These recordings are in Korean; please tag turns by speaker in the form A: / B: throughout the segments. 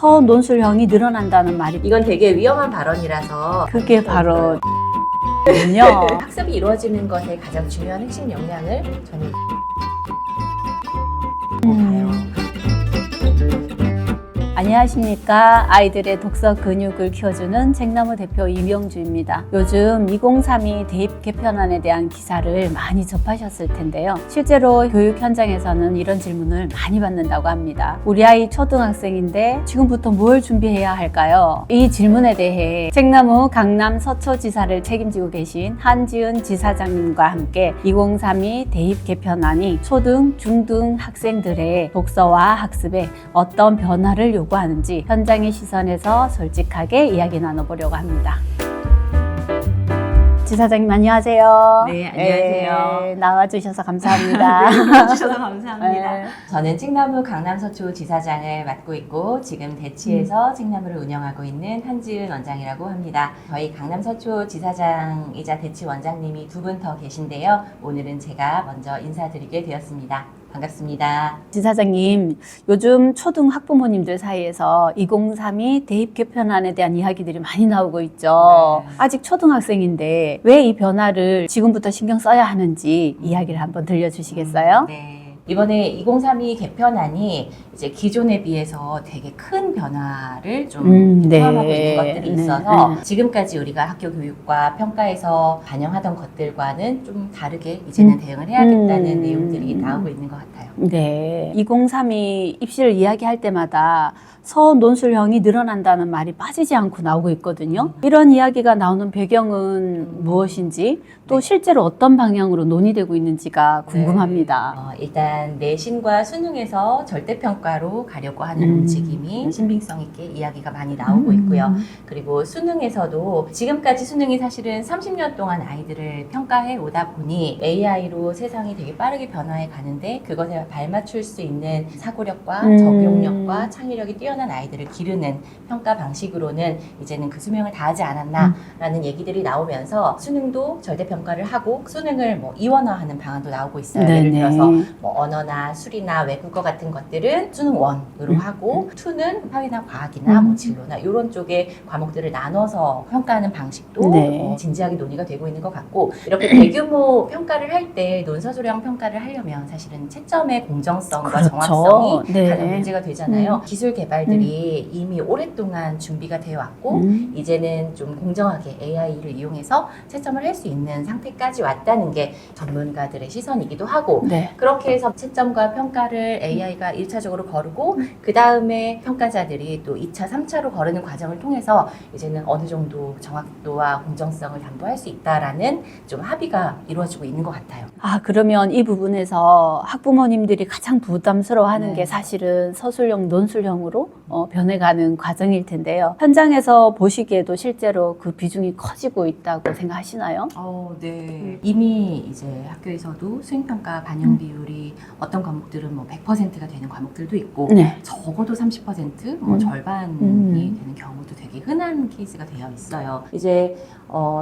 A: 서논술형이 늘어난다는 말이
B: 이건 되게 위험한 발언이라서
A: 그게 바로 요
B: 학습이 이루어지는 것에 가장 중요한 핵심 역량을 저는 봐요.
A: 안녕하십니까. 아이들의 독서 근육을 키워주는 쟁나무 대표 이명주입니다. 요즘 2032 대입 개편안에 대한 기사를 많이 접하셨을 텐데요. 실제로 교육 현장에서는 이런 질문을 많이 받는다고 합니다. 우리 아이 초등학생인데 지금부터 뭘 준비해야 할까요? 이 질문에 대해 쟁나무 강남 서초지사를 책임지고 계신 한지은 지사장님과 함께 2032 대입 개편안이 초등, 중등 학생들의 독서와 학습에 어떤 변화를 요구하는지 현장의 시선에서 솔직하게 이야기 나눠보려고 합니다. 지사장님 안녕하세요.
B: 네, 안녕하세요.
A: 나와주셔서 감사합니다.
B: 나와주셔서 감사합니다.
A: 네.
B: 저는 칡나무 강남서초 지사장을 맡고 있고 지금 대치에서 칡나무를 운영하고 있는 한지은 원장이라고 합니다. 저희 강남서초 지사장이자 대치 원장님이 두 분 더 계신데요. 오늘은 제가 먼저 인사드리게 되었습니다. 반갑습니다.
A: 지사장님, 요즘 초등 학부모님들 사이에서 2032 대입 개편안에 대한 이야기들이 많이 나오고 있죠.
B: 네.
A: 아직 초등학생인데 왜 이 변화를 지금부터 신경 써야 하는지 이야기를 한번 들려주시겠어요?
B: 네. 이번에 2032 개편안이 이제 기존에 비해서 되게 큰 변화를 좀
A: 네.
B: 포함하고 있는 것들이 있어서
A: 네.
B: 지금까지 우리가 학교 교육과 평가에서 반영하던 것들과는 좀 다르게 이제는 대응을 해야겠다는 내용들이 나오고 있는 것 같아요.
A: 네. 2032 입시를 이야기할 때마다 서논술형이 늘어난다는 말이 빠지지 않고 나오고 있거든요. 이런 이야기가 나오는 배경은 무엇인지 또 실제로 어떤 방향으로 논의되고 있는지가 궁금합니다.
B: 일단 내신과 수능에서 절대평가로 가려고 하는 움직임이 신빙성 있게 이야기가 많이 나오고 있고요. 그리고 수능에서도 지금까지 수능이 사실은 30년 동안 아이들을 평가해 오다 보니 AI로 세상이 되게 빠르게 변화해 가는데 그것에 발맞출 수 있는 사고력과 적용력과 창의력이 뛰어난 아이들을 기르는 평가 방식으로는 이제는 그 수명을 다하지 않았나라는 얘기들이 나오면서 수능도 절대평가를 하고 수능을 뭐 이원화하는 방안도 나오고 있어요. 예를 들어서 뭐 언어나 수리나 외국어 같은 것들은 수능 1으로 하고 2는 사회나 과학이나 뭐 진로나 이런 쪽의 과목들을 나눠서 평가하는 방식도 진지하게 논의가 되고 있는 것 같고 이렇게 대규모 평가를 할 때 논서술형 평가를 하려면 사실은 채점의 공정성과 정확성이 가장 문제가 되잖아요. 기술 개발들이 이미 오랫동안 준비가 되어 왔고 이제는 좀 공정하게 AI를 이용해서 채점을 할 수 있는 상태까지 왔다는 게 전문가들의 시선이기도 하고 그렇게 해서 채점과 평가를 AI가 1차적으로 거르고 그 다음에 평가자들이 또 2차, 3차로 거르는 과정을 통해서 이제는 어느 정도 정확도와 공정성을 담보할 수 있다라는 좀 합의가 이루어지고 있는 것 같아요.
A: 아, 그러면 이 부분에서 학부모님들이 가장 부담스러워하는 게 사실은 서술형, 논술형으로 변해가는 과정일 텐데요. 현장에서 보시기에도 실제로 그 비중이 커지고 있다고 생각하시나요?
B: 네. 이미 이제 학교에서도 수행평가 반영 비율이 어떤 과목들은 뭐 100%가 되는 과목들도 있고 적어도 30%, 뭐 절반이 되는 경우도 되게 흔한 케이스가 되어 있어요. 이제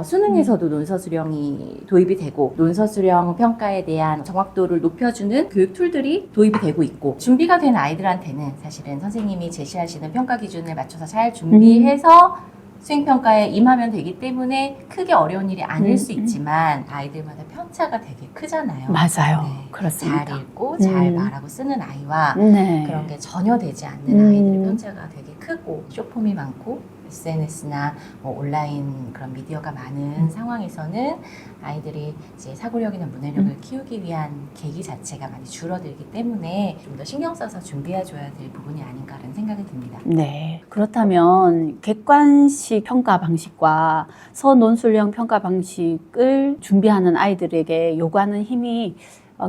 B: 수능에서도 논서술형이 도입이 되고 논서술형 평가에 대한 정확도를 높여주는 교육 툴들이 도입이 되고 있고 준비가 된 아이들한테는 사실은 선생님이 제시하시는 평가 기준을 맞춰서 잘 준비해서 수행평가에 임하면 되기 때문에 크게 어려운 일이 아닐 수 있지만 아이들마다 편차가 되게 크잖아요.
A: 맞아요. 그렇습니다.
B: 잘 읽고 잘 말하고 쓰는 아이와 그런 게 전혀 되지 않는 아이들의 편차가 되게 크고 쇼폼이 많고 SNS나 뭐 온라인 그런 미디어가 많은 상황에서는 아이들이 이제 사고력이나 문해력을 키우기 위한 계기 자체가 많이 줄어들기 때문에 좀 더 신경 써서 준비해줘야 될 부분이 아닌가라는 생각이 듭니다.
A: 네. 그렇다면 객관식 평가 방식과 서논술형 평가 방식을 준비하는 아이들에게 요구하는 힘이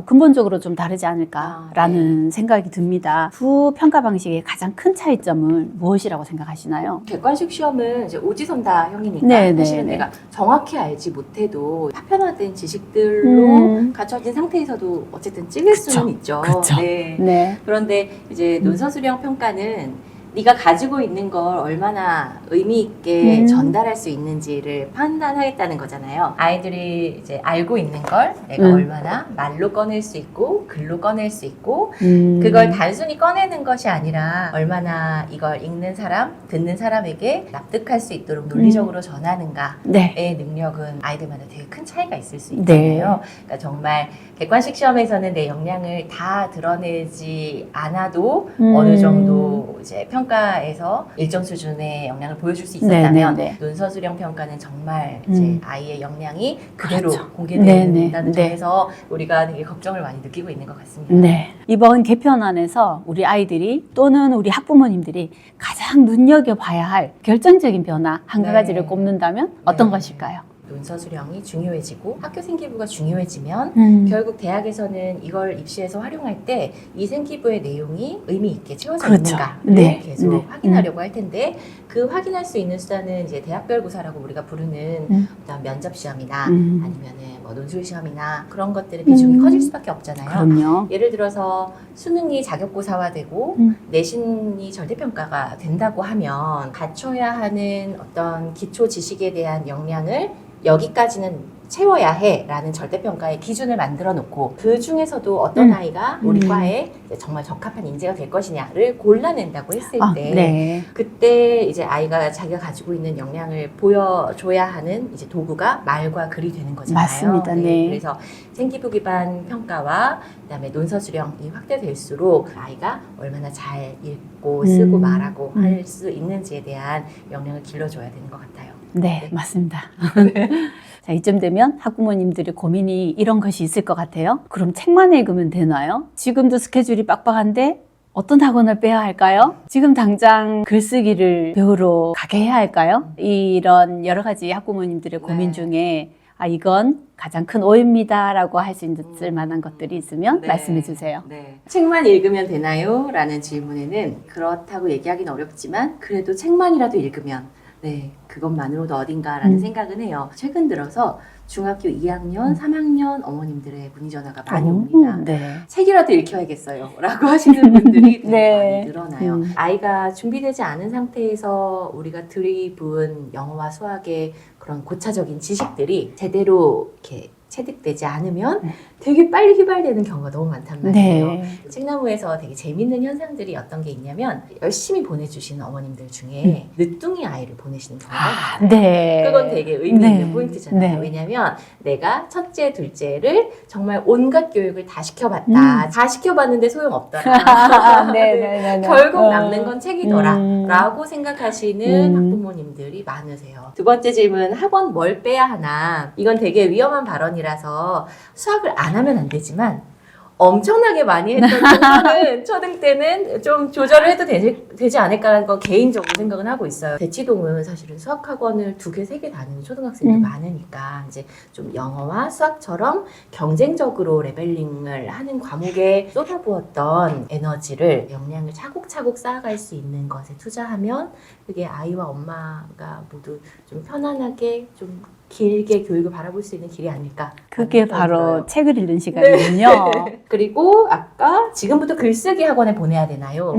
A: 근본적으로 좀 다르지 않을까라는 생각이 듭니다. 두 평가 방식의 가장 큰 차이점은 무엇이라고 생각하시나요?
B: 객관식 시험은 이제 오지선다형이니까 사실은 내가 정확히 알지 못해도 파편화된 지식들로 갖춰진 상태에서도 어쨌든 찍을 수는 있죠. 그런데 이제 논서술형 평가는 네가 가지고 있는 걸 얼마나 의미 있게
A: 음.
B: 전달할 수 있는지를 판단하겠다는 거잖아요. 아이들이 이제 알고 있는 걸 내가 얼마나 말로 꺼낼 수 있고 글로 꺼낼 수 있고 그걸 단순히 꺼내는 것이 아니라 얼마나 이걸 읽는 사람, 듣는 사람에게 납득할 수 있도록 논리적으로 전하는가의
A: 네.
B: 능력은 아이들마다 되게 큰 차이가 있을 수 있잖아요. 그러니까 정말 객관식 시험에서는 내 역량을 다 드러내지 않아도 어느 정도 이제 평가에서 일정 수준의 역량을 보여줄 수 있었다면 논서 수령 평가는 정말 이제 아이의 역량이 그대로
A: 그렇죠.
B: 공개된다는 점에서 우리가 되게 걱정을 많이 느끼고 있는 것 같습니다.
A: 네. 이번 개편안에서 우리 아이들이 또는 우리 학부모님들이 가장 눈여겨봐야 할 결정적인 변화 한 가지를 꼽는다면 어떤 것일까요?
B: 논서 수령이 중요해지고 학교 생기부가 중요해지면 결국 대학에서는 이걸 입시에서 활용할 때 이 생기부의 내용이 의미 있게 채워져 있는가를 계속 확인하려고 할 텐데 그 확인할 수 있는 수단은 이제 대학별 구사라고 우리가 부르는 어떤 면접 시험이나 아니면은 뭐 논술 시험이나 그런 것들의 비중이 커질 수밖에 없잖아요.
A: 그럼요.
B: 예를 들어서 수능이 자격고사화되고 내신이 절대평가가 된다고 하면 갖춰야 하는 어떤 기초 지식에 대한 역량을 여기까지는 채워야 해라는 절대평가의 기준을 만들어 놓고 그 중에서도 어떤 아이가 우리 과에 정말 적합한 인재가 될 것이냐를 골라낸다고 했을 때 그때 이제 아이가 자기가 가지고 있는 역량을 보여줘야 하는 이제 도구가 말과 글이 되는 거잖아요.
A: 맞습니다.
B: 그래서 생기부 기반 평가와 그다음에 논서 수령이 확대될수록 아이가 얼마나 잘 읽고 쓰고 말하고 할 수 있는지에 대한 역량을 길러줘야 되는 것 같아요.
A: 네, 맞습니다. 자, 이쯤 되면 학부모님들의 고민이 이런 것이 있을 것 같아요. 그럼 책만 읽으면 되나요? 지금도 스케줄이 빡빡한데 어떤 학원을 빼야 할까요? 지금 당장 글쓰기를 배우러 가게 해야 할까요? 이런 여러 가지 학부모님들의 고민 중에 이건 가장 큰 오해입니다 라고 할 수 있을 만한 것들이 있으면 말씀해 주세요.
B: 책만 읽으면 되나요? 라는 질문에는 그렇다고 얘기하기는 어렵지만 그래도 책만이라도 읽으면 그것만으로도 어딘가라는 생각은 해요. 최근 들어서 중학교 2학년, 3학년 어머님들의 문의 전화가 많이 옵니다. 책이라도 읽혀야겠어요 라고 하시는 분들이 되게 많이 늘어나요. 아이가 준비되지 않은 상태에서 우리가 들이부은 영어와 수학의 그런 고차적인 지식들이 제대로 이렇게 체득되지 않으면 되게 빨리 휘발되는 경우가 너무 많단 말이에요. 책나무에서 되게 재밌는 현상들이 어떤 게 있냐면 열심히 보내주시는 어머님들 중에 늦둥이 아이를 보내시는 경우가 많아요. 그건 되게 의미 있는 포인트잖아요. 왜냐하면 내가 첫째, 둘째를 정말 온갖 교육을 다 시켜봤다. 다 시켜봤는데 소용없더라. 결국 남는 건 책이더라. 라고 생각하시는 학부모님들이 많으세요. 두 번째 질문, 학원 뭘 빼야 하나? 이건 되게 위험한 발언이라서 수학을 안 하면 안 되지만 엄청나게 많이 했던 공부는 초등 때는 좀 조절을 해도 되지 않을까라는 건 개인적으로 생각은 하고 있어요. 대치동은 사실은 수학학원을 2개, 3개 다니는 초등학생도 많으니까 이제 좀 영어와 수학처럼 경쟁적으로 레벨링을 하는 과목에 쏟아부었던 에너지를 역량을 차곡차곡 쌓아갈 수 있는 것에 투자하면 그게 아이와 엄마가 모두 좀 편안하게 좀 길게 교육을 바라볼 수 있는 길이 아닐까.
A: 그게 바로 책을 읽는 시간이군요.
B: 그리고 아까 지금부터 글쓰기 학원에 보내야 되나요?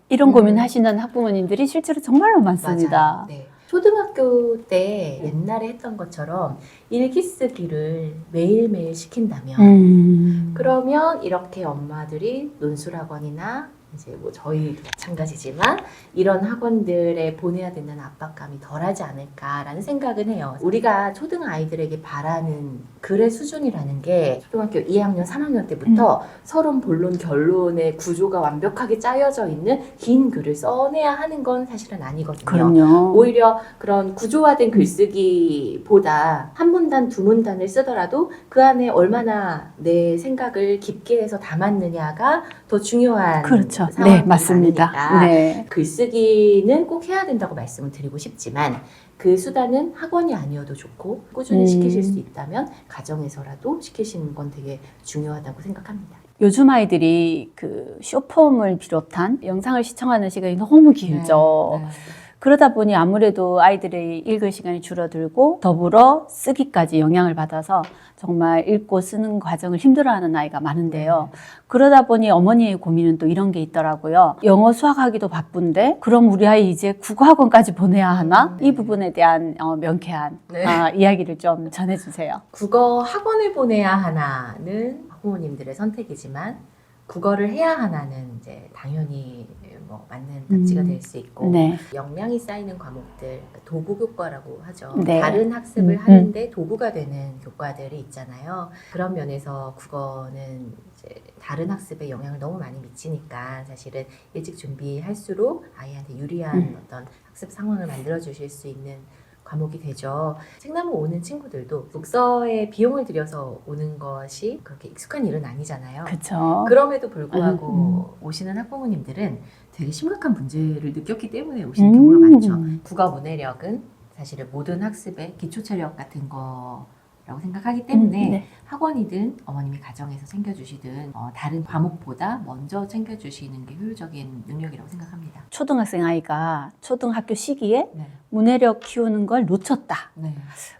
A: 이런 고민하시는 학부모님들이 실제로 정말로 많습니다.
B: 초등학교 때 옛날에 했던 것처럼 일기쓰기를 매일매일 시킨다면 그러면 이렇게 엄마들이 논술학원이나 이제 뭐 저희도 마찬가지지만 이런 학원들에 보내야 된다는 압박감이 덜하지 않을까라는 생각은 해요. 우리가 초등 아이들에게 바라는 글의 수준이라는 게 초등학교 2학년, 3학년 때부터 서론, 본론, 결론의 구조가 완벽하게 짜여져 있는 긴 글을 써내야 하는 건 사실은 아니거든요. 오히려 그런 구조화된 글쓰기보다 한 문단, 2문단을 쓰더라도 그 안에 얼마나 내 생각을 깊게 해서 담았느냐가 더 중요한
A: 맞습니다.
B: 글쓰기는 꼭 해야 된다고 말씀을 드리고 싶지만 그 수단은 학원이 아니어도 좋고 꾸준히 시키실 수 있다면 가정에서라도 시키시는 건 되게 중요하다고 생각합니다.
A: 요즘 아이들이 그 쇼폼을 비롯한 영상을 시청하는 시간이 너무 길죠. 그러다 보니 아무래도 아이들의 읽을 시간이 줄어들고 더불어 쓰기까지 영향을 받아서 정말 읽고 쓰는 과정을 힘들어하는 아이가 많은데요. 그러다 보니 어머니의 고민은 또 이런 게 있더라고요. 영어 수학하기도 바쁜데 그럼 우리 아이 이제 국어학원까지 보내야 하나? 이 부분에 대한 명쾌한 이야기를 좀 전해주세요.
B: 국어 학원을 보내야 하나는 학부모님들의 선택이지만 국어를 해야 하나는 이제 당연히 뭐 맞는 답지가 될 수 있고
A: 네.
B: 역량이 쌓이는 과목들 도구 교과라고 하죠.
A: 네.
B: 다른 학습을 하는데 도구가 되는 교과들이 있잖아요. 그런 면에서 국어는 이제 다른 학습에 영향을 너무 많이 미치니까 사실은 일찍 준비할수록 아이한테 유리한 어떤 학습 상황을 만들어 주실 수 있는 과목이 되죠. 책나무 오는 친구들도 독서에 비용을 들여서 오는 것이 그렇게 익숙한 일은 아니잖아요.
A: 그렇죠.
B: 그럼에도 불구하고 오시는 학부모님들은 되게 심각한 문제를 느꼈기 때문에 오시는 경우가 많죠. 국어 문해력은 사실은 모든 학습의 기초 체력 같은 거라고 생각하기 때문에
A: 네.
B: 학원이든 어머님이 가정에서 챙겨주시든 다른 과목보다 먼저 챙겨주시는 게 효율적인 능력이라고 생각합니다.
A: 초등학생 아이가 초등학교 시기에
B: 네.
A: 문해력 키우는 걸 놓쳤다.
B: 네.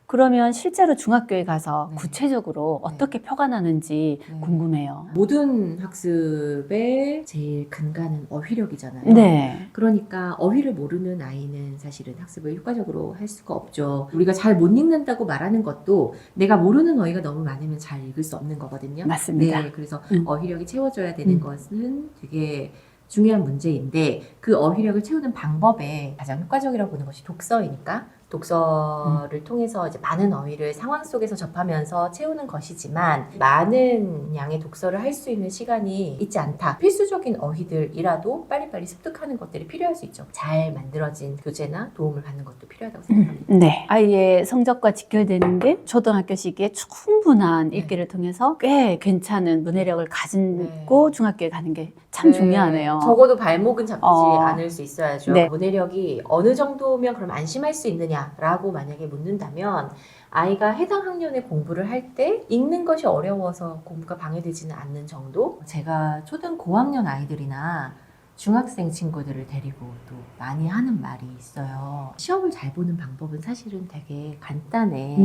A: 그러면 실제로 중학교에 가서
B: 네.
A: 구체적으로 어떻게 표가 나는지
B: 네.
A: 궁금해요.
B: 모든 학습의 제일 근간은 어휘력이잖아요.
A: 네.
B: 그러니까 어휘를 모르는 아이는 사실은 학습을 효과적으로 할 수가 없죠. 우리가 잘 못 읽는다고 말하는 것도 내가 모르는 어휘가 너무 많으면 잘 읽을 수 없는 거거든요.
A: 맞습니다.
B: 네, 그래서 어휘력이 채워져야 되는 것은 되게 중요한 문제인데 그 어휘력을 채우는 방법에 가장 효과적이라고 보는 것이 독서이니까 독서를 통해서 이제 많은 어휘를 상황 속에서 접하면서 채우는 것이지만 많은 양의 독서를 할 수 있는 시간이 있지 않다. 필수적인 어휘들이라도 빨리빨리 습득하는 것들이 필요할 수 있죠. 잘 만들어진 교재나 도움을 받는 것도 필요하다고 생각합니다.
A: 네. 아이의 성적과 직결되는 게 초등학교 시기에 충분한
B: 네.
A: 읽기를 통해서 꽤 괜찮은 문해력을 가지고
B: 네.
A: 중학교에 가는 게 참 중요하네요.
B: 적어도 발목은 잡히지
A: 어.
B: 않을 수 있어야죠.
A: 네.
B: 문해력이 어느 정도면 그럼 안심할 수 있느냐라고 만약에 묻는다면 아이가 해당 학년에 공부를 할 때 읽는 것이 어려워서 공부가 방해되지는 않는 정도? 제가 초등 고학년 아이들이나 중학생 친구들을 데리고 또 많이 하는 말이 있어요. 시험을 잘 보는 방법은 사실은 되게 간단해.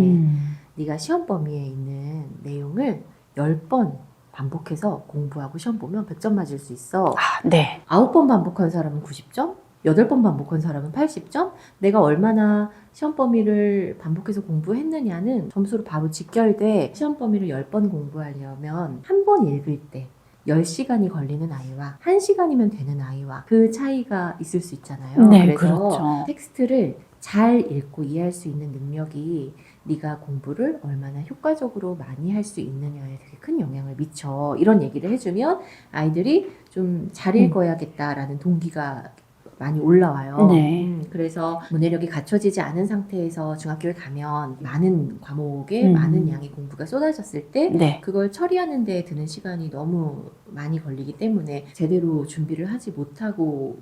B: 네가 시험 범위에 있는 내용을 10번 반복해서 공부하고 시험 보면 100점 맞을 수 있어.
A: 네.
B: 9번 반복한 사람은 90점? 8번 반복한 사람은 80점? 내가 얼마나 시험 범위를 반복해서 공부했느냐는 점수로 바로 직결돼. 시험 범위를 10번 공부하려면 한 번 읽을 때 10시간이 걸리는 아이와 1시간이면 되는 아이와 그 차이가 있을 수 있잖아요.
A: 네,
B: 그래서
A: 그렇죠.
B: 텍스트를 잘 읽고 이해할 수 있는 능력이 네가 공부를 얼마나 효과적으로 많이 할 수 있느냐에 되게 큰 영향을 미쳐. 이런 얘기를 해주면 아이들이 좀 잘 읽어야겠다라는 동기가 많이 올라와요.
A: 네.
B: 그래서 문해력이 갖춰지지 않은 상태에서 중학교에 가면 많은 과목에 많은 양의 공부가 쏟아졌을 때
A: 네.
B: 그걸 처리하는 데 드는 시간이 너무 많이 걸리기 때문에 제대로 준비를 하지 못하고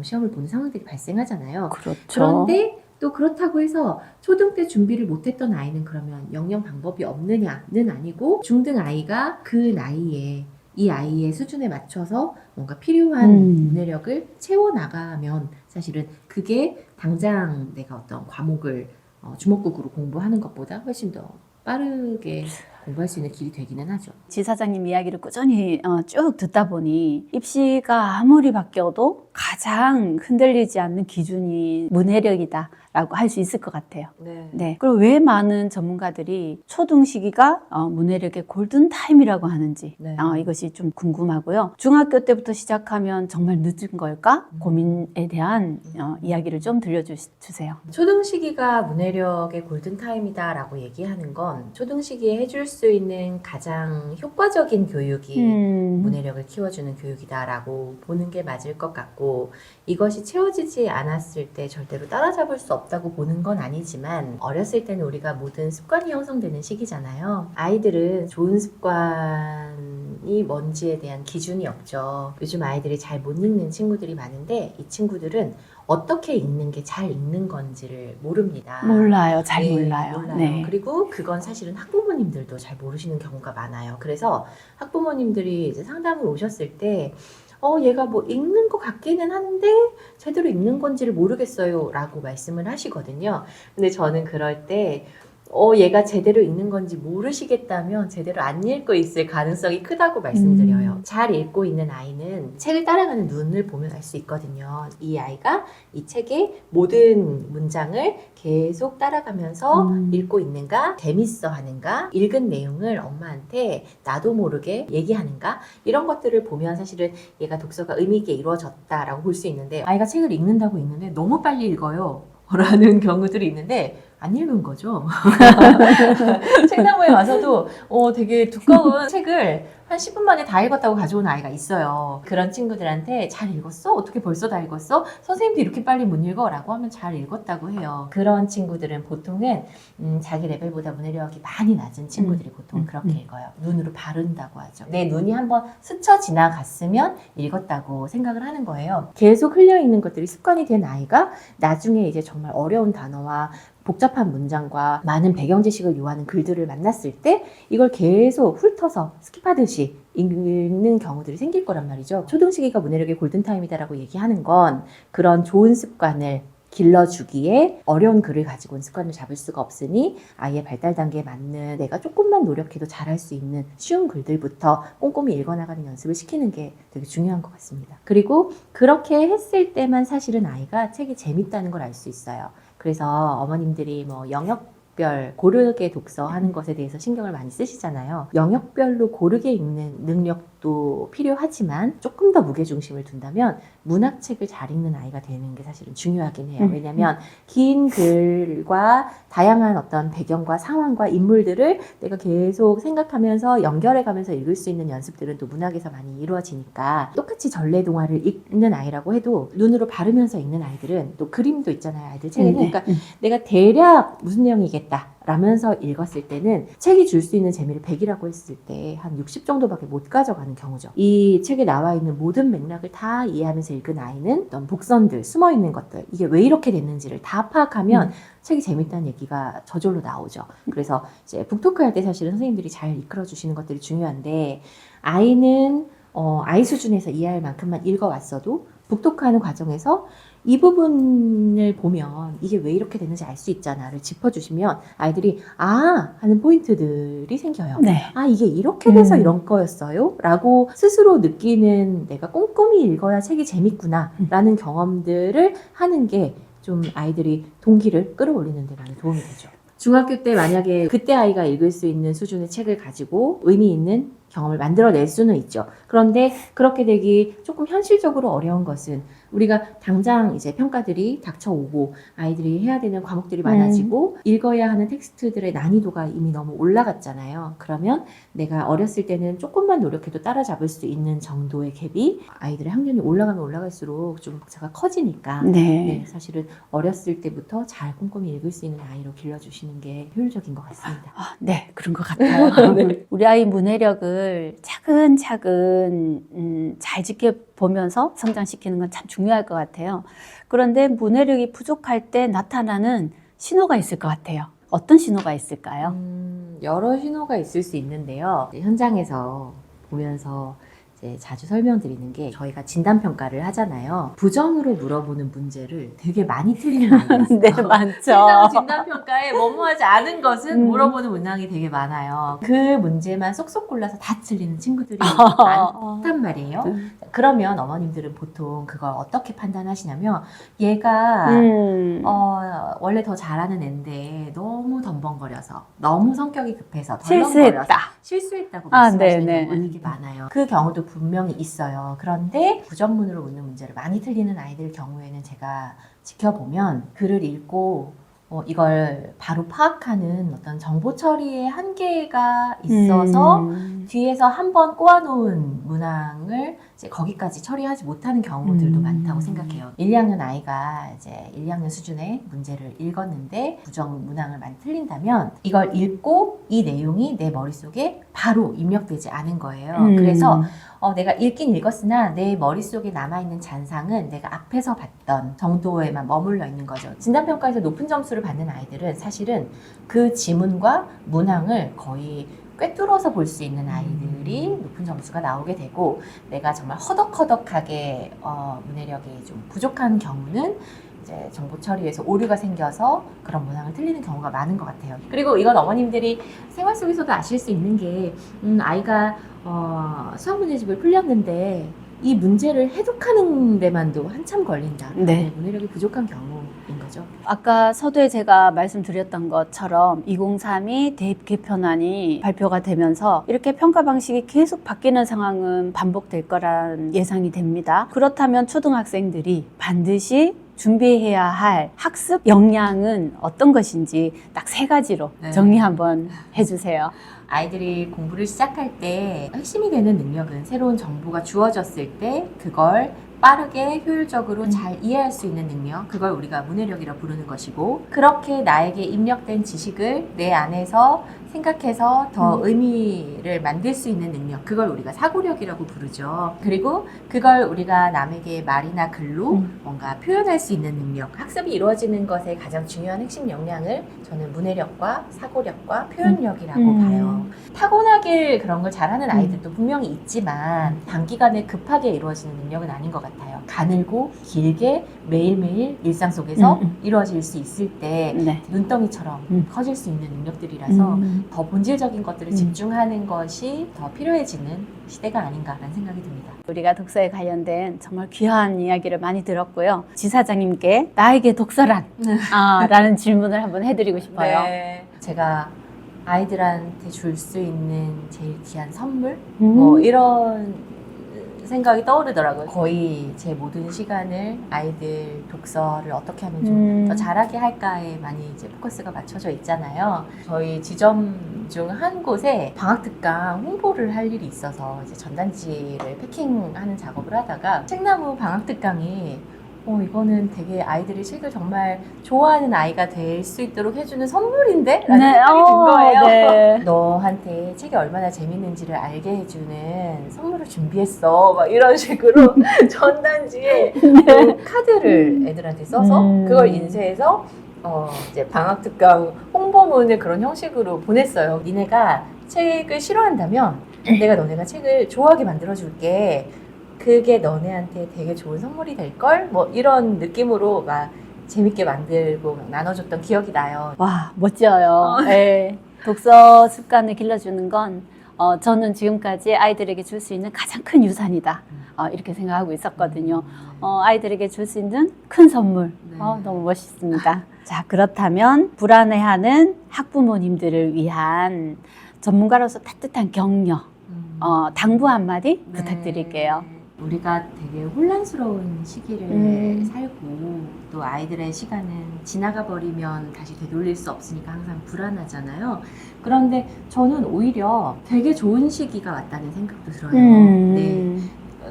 B: 시험을 보는 상황들이 발생하잖아요.
A: 그렇죠.
B: 그런데 또 그렇다고 해서 초등 때 준비를 못했던 아이는 그러면 영영 방법이 없느냐는 아니고 중등 아이가 그 나이에 이 아이의 수준에 맞춰서 뭔가 필요한 문해력을 채워나가면 사실은 그게 당장 내가 어떤 과목을 주먹국으로 공부하는 것보다 훨씬 더 빠르게 공부할 수 있는 길이 되기는 하죠.
A: 지사장님 이야기를 꾸준히 쭉 듣다 보니 입시가 아무리 바뀌어도 가장 흔들리지 않는 기준이 문해력이다 라고 할 수 있을 것 같아요. 네. 그리고 왜 많은 전문가들이 초등 시기가 문해력의 골든타임이라고 하는지 이것이 좀 궁금하고요. 중학교 때부터 시작하면 정말 늦은 걸까? 고민에 대한 이야기를 좀 들려주세요.
B: 초등 시기가 문해력의 골든타임이다라고 얘기하는 건 초등 시기에 해줄 수 있는 가장 효과적인 교육이 문해력을 키워주는 교육이다라고 보는 게 맞을 것 같고 이것이 채워지지 않았을 때 절대로 따라잡을 수 없다고 보는 건 아니지만 어렸을 때는 우리가 모든 습관이 형성되는 시기잖아요. 아이들은 좋은 습관이 뭔지에 대한 기준이 없죠. 요즘 아이들이 잘 못 읽는 친구들이 많은데 이 친구들은 어떻게 읽는 게 잘 읽는 건지를 모릅니다.
A: 몰라요. 잘
B: 네,
A: 몰라요. 네.
B: 그리고 그건 사실은 학부모님들도 잘 모르시는 경우가 많아요. 그래서 학부모님들이 이제 상담을 오셨을 때 얘가 뭐 읽는 것 같기는 한데 제대로 읽는 건지를 모르겠어요 라고 말씀을 하시거든요. 근데 저는 그럴 때 얘가 제대로 읽는 건지 모르시겠다면 제대로 안 읽고 있을 가능성이 크다고 말씀드려요. 잘 읽고 있는 아이는 책을 따라가는 눈을 보면 알 수 있거든요. 이 아이가 이 책의 모든 문장을 계속 따라가면서 읽고 있는가, 재밌어 하는가, 읽은 내용을 엄마한테 나도 모르게 얘기하는가, 이런 것들을 보면 사실은 얘가 독서가 의미 있게 이루어졌다라고 볼 수 있는데, 아이가 책을 읽는다고 읽는데 너무 빨리 읽어요 라는 경우들이 있는데 안 읽은 거죠. 책나무에 와서도 되게 두꺼운 책을 한 10분 만에 다 읽었다고 가져온 아이가 있어요. 그런 친구들한테 잘 읽었어? 어떻게 벌써 다 읽었어? 선생님도 이렇게 빨리 못 읽어? 라고 하면 잘 읽었다고 해요. 그런 친구들은 보통은 자기 레벨보다 문해력이 많이 낮은 친구들이 보통 그렇게 읽어요. 눈으로 바른다고 하죠. 내 눈이 한번 스쳐 지나갔으면 읽었다고 생각을 하는 거예요. 계속 흘려있는 것들이 습관이 된 아이가 나중에 이제 정말 어려운 단어와 복잡한 문장과 많은 배경 지식을 요하는 글들을 만났을 때 이걸 계속 훑어서 스킵하듯이 읽는 경우들이 생길 거란 말이죠. 초등시기가 문해력의 골든타임이다라고 얘기하는 건 그런 좋은 습관을 길러주기에 어려운 글을 가지고 온 습관을 잡을 수가 없으니 아이의 발달 단계에 맞는 내가 조금만 노력해도 잘할 수 있는 쉬운 글들부터 꼼꼼히 읽어나가는 연습을 시키는 게 되게 중요한 것 같습니다. 그리고 그렇게 했을 때만 사실은 아이가 책이 재밌다는 걸 알 수 있어요. 그래서 어머님들이 뭐 영역별 고르게 독서하는 것에 대해서 신경을 많이 쓰시잖아요. 영역별로 고르게 읽는 능력도 필요하지만 조금 더 무게중심을 둔다면 문학책을 잘 읽는 아이가 되는 게 사실은 중요하긴 해요. 왜냐하면 긴 글과 다양한 어떤 배경과 상황과 인물들을 내가 계속 생각하면서 연결해가면서 읽을 수 있는 연습들은 또 문학에서 많이 이루어지니까 똑같이 전래동화를 읽는 아이라고 해도 눈으로 바르면서 읽는 아이들은 또 그림도 있잖아요. 아이들 책에는. 그러니까 내가 대략 무슨 내용이겠다 라면서 읽었을 때는 책이 줄 수 있는 재미를 100이라고 했을 때 한 60 정도밖에 못 가져가는 경우죠. 이 책에 나와 있는 모든 맥락을 다 이해하면서 읽은 아이는 어떤 복선들, 숨어있는 것들, 이게 왜 이렇게 됐는지를 다 파악하면 책이 재밌다는 얘기가 저절로 나오죠. 그래서 이제 북토크 할 때 사실은 선생님들이 잘 이끌어 주시는 것들이 중요한데, 아이는 아이 수준에서 이해할 만큼만 읽어왔어도 북토크하는 과정에서 이 부분을 보면 이게 왜 이렇게 되는지 알 수 있잖아를 짚어주시면 아이들이 하는 포인트들이 생겨요.
A: 네.
B: 이게 이렇게 돼서 이런 거였어요? 라고 스스로 느끼는, 내가 꼼꼼히 읽어야 책이 재밌구나 라는 경험들을 하는 게 좀 아이들이 동기를 끌어올리는 데 많이 도움이 되죠. 중학교 때 만약에 그때 아이가 읽을 수 있는 수준의 책을 가지고 의미 있는 경험을 만들어낼 수는 있죠. 그런데 그렇게 되기 조금 현실적으로 어려운 것은 우리가 당장 이제 평가들이 닥쳐오고 아이들이 해야 되는 과목들이 많아지고 읽어야 하는 텍스트들의 난이도가 이미 너무 올라갔잖아요. 그러면 내가 어렸을 때는 조금만 노력해도 따라잡을 수 있는 정도의 갭이 아이들의 학년이 올라가면 올라갈수록 좀 격차가 커지니까 네, 사실은 어렸을 때부터 잘 꼼꼼히 읽을 수 있는 아이로 길러주시는 게 효율적인 것 같습니다.
A: 네, 그런 것 같아요.
B: 네.
A: 우리 아이 문해력을 차근차근 잘 지켜보면서 성장시키는 건 참 중요할 것 같아요. 그런데 문해력이 부족할 때 나타나는 신호가 있을 것 같아요. 어떤 신호가 있을까요?
B: 여러 신호가 있을 수 있는데요. 현장에서 보면서 자주 설명드리는 게, 저희가 진단평가를 하잖아요. 부정으로 물어보는 문제를 되게 많이 틀리는 아이가 있어요.
A: 네, 많죠.
B: 진단평가에 뭐뭐하지 않은 것은 물어보는 문항이 되게 많아요. 그 문제만 쏙쏙 골라서 다 틀리는 친구들이 많단 말이에요. 그러면 어머님들은 보통 그걸 어떻게 판단하시냐면, 얘가 원래 더 잘하는 애인데 너무 덤벙거려서, 너무 성격이 급해서 덜렁거려서 실수했다고 말씀하시는 경우가 되게 많아요. 그 경우도 분명히 있어요. 그런데 부정문으로 묻는 문제를 많이 틀리는 아이들 경우에는 제가 지켜보면 글을 읽고 이걸 바로 파악하는 어떤 정보 처리의 한계가 있어서 뒤에서 한번 꼬아놓은 문항을 이제 거기까지 처리하지 못하는 경우들도 많다고 생각해요. 1, 2학년 아이가 이제 1, 2학년 수준의 문제를 읽었는데 부정 문항을 많이 틀린다면 이걸 읽고 이 내용이 내 머릿속에 바로 입력되지 않은 거예요. 그래서 내가 읽긴 읽었으나 내 머릿속에 남아있는 잔상은 내가 앞에서 봤던 정도에만 머물러 있는 거죠. 진단평가에서 높은 점수를 받는 아이들은 사실은 그 지문과 문항을 거의 꿰뚫어서 볼 수 있는 아이들이 높은 점수가 나오게 되고, 내가 정말 허덕허덕하게 문해력이 좀 부족한 경우는 이제 정보 처리에서 오류가 생겨서 그런 문항을 틀리는 경우가 많은 것 같아요. 그리고 이건 어머님들이 생활 속에서도 아실 수 있는 게, 아이가 수학 문제집을 풀렸는데 이 문제를 해독하는 데만도 한참 걸린다.
A: 네.
B: 문해력이 부족한 경우인 거죠.
A: 아까 서두에 제가 말씀드렸던 것처럼 2032 대입 개편안이 발표가 되면서 이렇게 평가 방식이 계속 바뀌는 상황은 반복될 거란 예상이 됩니다. 그렇다면 초등학생들이 반드시 준비해야 할 학습 역량은 어떤 것인지 딱 3가지로
B: 네.
A: 정리 한번 해주세요.
B: 아이들이 공부를 시작할 때 핵심이 되는 능력은 새로운 정보가 주어졌을 때 그걸 빠르게 효율적으로 잘 이해할 수 있는 능력, 그걸 우리가 문해력이라 부르는 것이고, 그렇게 나에게 입력된 지식을 내 안에서 생각해서 더 의미를 만들 수 있는 능력, 그걸 우리가 사고력이라고 부르죠. 그리고 그걸 우리가 남에게 말이나 글로 뭔가 표현할 수 있는 능력, 학습이 이루어지는 것의 가장 중요한 핵심 역량을 저는 문해력과 사고력과 표현력이라고 봐요. 타고나길 그런 걸 잘하는 아이들도 분명히 있지만 단기간에 급하게 이루어지는 능력은 아닌 것 같아요. 가늘고 길게 매일매일 일상 속에서 이루어질 수 있을 때
A: 네.
B: 눈덩이처럼 커질 수 있는 능력들이라서 더 본질적인 것들을 집중하는 것이 더 필요해지는 시대가 아닌가라는 생각이 듭니다.
A: 우리가 독서에 관련된 정말 귀한 이야기를 많이 들었고요. 지사장님께 나에게 독서란? 라는 질문을 한번 해드리고 싶어요.
B: 네. 제가 아이들한테 줄 수 있는 제일 귀한 선물? 뭐 이런 생각이 떠오르더라고요. 거의 제 모든 시간을 아이들 독서를 어떻게 하면 좀 더 잘하게 할까에 많이 이제 포커스가 맞춰져 있잖아요. 저희 지점 중 한 곳에 방학특강 홍보를 할 일이 있어서 이제 전단지를 패킹하는 작업을 하다가 책나무 방학특강이 이거는 되게 아이들이 책을 정말 좋아하는 아이가 될 수 있도록 해주는 선물인데? 라는 생각이 든 거예요.
A: 네.
B: 너한테 책이 얼마나 재밌는지를 알게 해주는 선물을 준비했어. 막 이런 식으로 전단지에 그 카드를 애들한테 써서 그걸 인쇄해서 이제 방학특강 홍보문을 그런 형식으로 보냈어요. 니네가 책을 싫어한다면 내가 너네가 책을 좋아하게 만들어줄게. 그게 너네한테 되게 좋은 선물이 될걸? 뭐 이런 느낌으로 막 재밌게 만들고 막 나눠줬던 기억이 나요.
A: 와, 멋져요. 네. 독서 습관을 길러주는 건 저는 지금까지 아이들에게 줄 수 있는 가장 큰 유산이다. 이렇게 생각하고 있었거든요. 아이들에게 줄 수 있는 큰 선물.
B: 네.
A: 너무 멋있습니다. 자, 그렇다면 불안해하는 학부모님들을 위한 전문가로서 따뜻한 격려, 당부 한마디
B: 네.
A: 부탁드릴게요.
B: 우리가 되게 혼란스러운 시기를 살고 또 아이들의 시간은 지나가 버리면 다시 되돌릴 수 없으니까 항상 불안하잖아요. 그런데 저는 오히려 되게 좋은 시기가 왔다는 생각도 들어요. 네.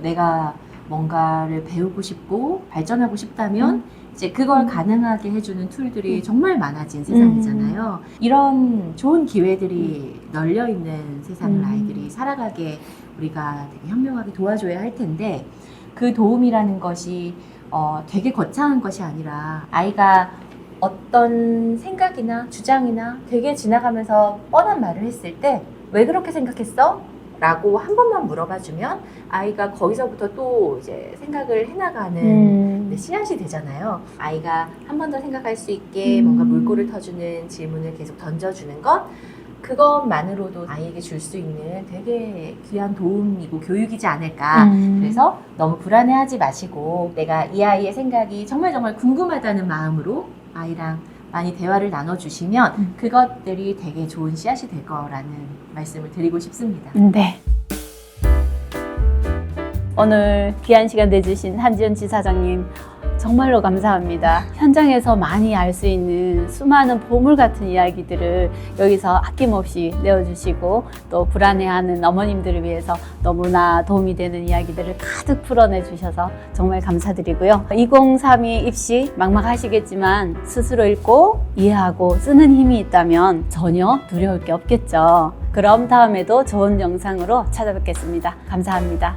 B: 내가 뭔가를 배우고 싶고 발전하고 싶다면 이제 그걸 가능하게 해주는 툴들이 정말 많아진 세상이잖아요. 이런 좋은 기회들이 널려있는 세상을 아이들이 살아가게 우리가 되게 현명하게 도와줘야 할 텐데, 그 도움이라는 것이 되게 거창한 것이 아니라 아이가 어떤 생각이나 주장이나 되게 지나가면서 뻔한 말을 했을 때 왜 그렇게 생각했어? 라고 한 번만 물어봐주면 아이가 거기서부터 또 이제 생각을 해나가는 씨앗이 되잖아요. 아이가 한 번 더 생각할 수 있게 뭔가 물꼬를 터주는 질문을 계속 던져주는 것, 그것만으로도 아이에게 줄 수 있는 되게 귀한 도움이고 교육이지 않을까. 그래서 너무 불안해하지 마시고 내가 이 아이의 생각이 정말 궁금하다는 마음으로 아이랑 많이 대화를 나눠주시면 그것들이 되게 좋은 씨앗이 될 거라는 말씀을 드리고 싶습니다.
A: 네. 오늘 귀한 시간 내주신 한지연 지사장님 정말로 감사합니다. 현장에서 많이 알 수 있는 수많은 보물 같은 이야기들을 여기서 아낌없이 내어주시고 또 불안해하는 어머님들을 위해서 너무나 도움이 되는 이야기들을 가득 풀어내 주셔서 정말 감사드리고요. 2032 입시 막막하시겠지만 스스로 읽고 이해하고 쓰는 힘이 있다면 전혀 두려울 게 없겠죠. 그럼 다음에도 좋은 영상으로 찾아뵙겠습니다. 감사합니다.